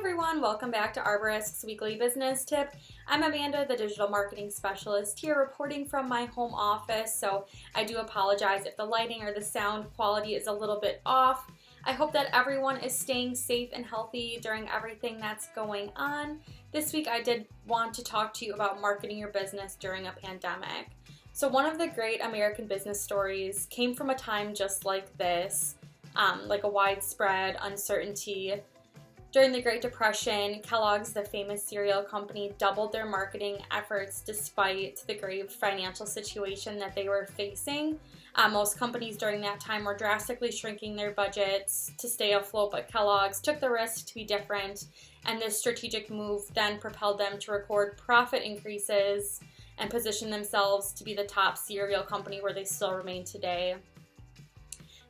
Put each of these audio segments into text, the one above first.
everyone, welcome back to Arborist's Weekly Business Tip. I'm Amanda, the Digital Marketing Specialist here reporting from my home office, so I do apologize if the lighting or the sound quality is a little bit off. I hope that everyone is staying safe and healthy during everything that's going on. This week I did want to talk to you about marketing your business during a pandemic. So one of the great American business stories came from a time just like this, like a widespread uncertainty. During the Great Depression, Kellogg's, the famous cereal company, doubled their marketing efforts despite the grave financial situation that they were facing. Most companies during that time were drastically shrinking their budgets to stay afloat, but Kellogg's took the risk to be different, and this strategic move then propelled them to record profit increases and position themselves to be the top cereal company where they still remain today.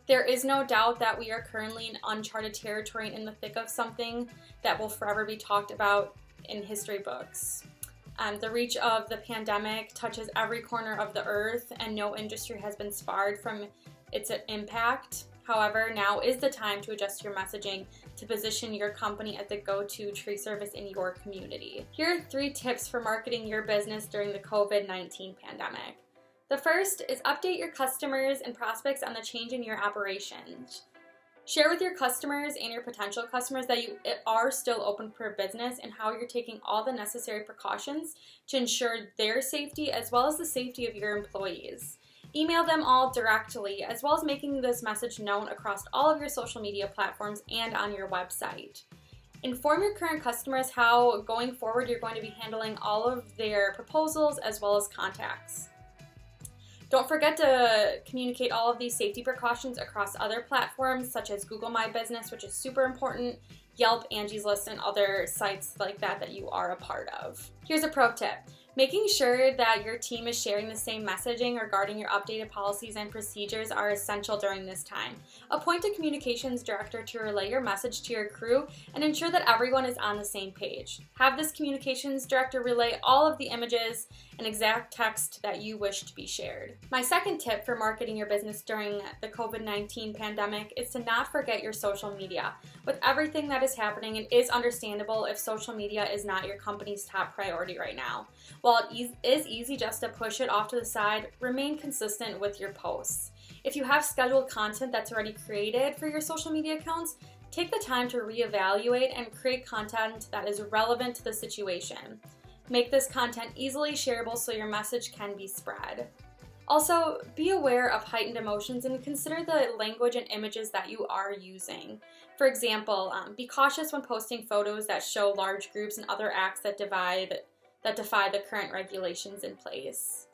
There is no doubt that we are currently in uncharted territory in the thick of something that will forever be talked about in history books. The reach of the pandemic touches every corner of the earth, and no industry has been spared from its impact. However, now is the time to adjust your messaging to position your company as the go-to tree service in your community. Here are 3 tips for marketing your business during the COVID-19 pandemic. The first is update your customers and prospects on the change in your operations. Share with your customers and your potential customers that you are still open for business and how you're taking all the necessary precautions to ensure their safety as well as the safety of your employees. Email them all directly, as well as making this message known across all of your social media platforms and on your website. Inform your current customers how, going forward, you're going to be handling all of their proposals as well as contacts. Don't forget to communicate all of these safety precautions across other platforms such as Google My Business, which is super important, Yelp, Angie's List, and other sites like that you are a part of. Here's a pro tip. Making sure that your team is sharing the same messaging regarding your updated policies and procedures are essential during this time. Appoint a communications director to relay your message to your crew and ensure that everyone is on the same page. Have this communications director relay all of the images and exact text that you wish to be shared. My second tip for marketing your business during the COVID-19 pandemic is to not forget your social media. With everything that is happening, it is understandable if social media is not your company's top priority right now. While it is easy just to push it off to the side, remain consistent with your posts. If you have scheduled content that's already created for your social media accounts, take the time to reevaluate and create content that is relevant to the situation. Make this content easily shareable so your message can be spread. Also, be aware of heightened emotions and consider the language and images that you are using. For example, be cautious when posting photos that show large groups and other acts that defy the current regulations in place.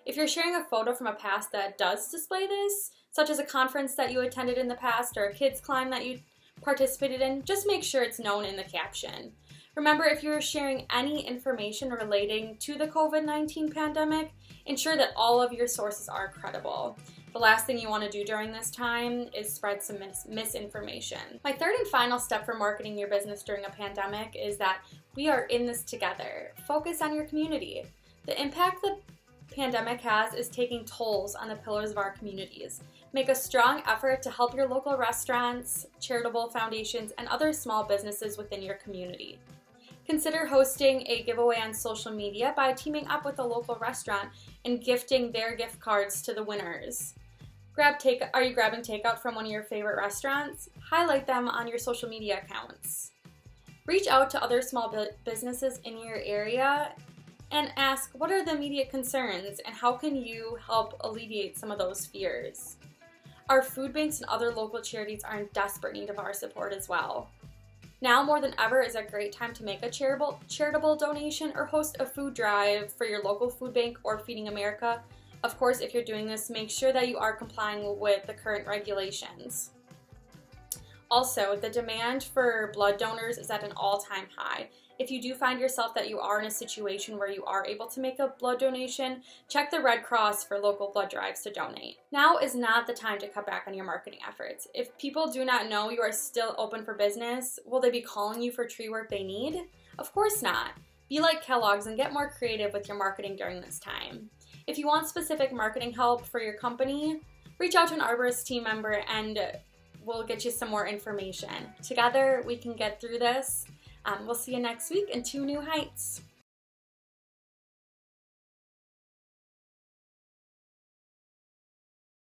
If you're sharing a photo from a past that does display this, such as a conference that you attended in the past or a kids climb that you participated in, just make sure it's known in the caption. Remember, if you're sharing any information relating to the COVID-19 pandemic, ensure that all of your sources are credible. The last thing you want to do during this time is spread some misinformation. My third and final step for marketing your business during a pandemic is that we are in this together. Focus on your community. The impact the pandemic has is taking tolls on the pillars of our communities. Make a strong effort to help your local restaurants, charitable foundations, and other small businesses within your community. Consider hosting a giveaway on social media by teaming up with a local restaurant and gifting their gift cards to the winners. Are you grabbing takeout from one of your favorite restaurants? Highlight them on your social media accounts. Reach out to other small businesses in your area and ask, what are the immediate concerns and how can you help alleviate some of those fears? Our food banks and other local charities are in desperate need of our support as well. Now more than ever is a great time to make a charitable donation or host a food drive for your local food bank or Feeding America. Of course, if you're doing this, make sure that you are complying with the current regulations. Also, the demand for blood donors is at an all-time high. If you do find yourself that you are in a situation where you are able to make a blood donation, check the Red Cross for local blood drives to donate. Now is not the time to cut back on your marketing efforts. If people do not know you are still open for business, will they be calling you for tree work they need? Of course not. Be like Kellogg's and get more creative with your marketing during this time. If you want specific marketing help for your company, reach out to an arborist team member and we'll get you some more information. Together, we can get through this. We'll see you next week in 2 New Heights.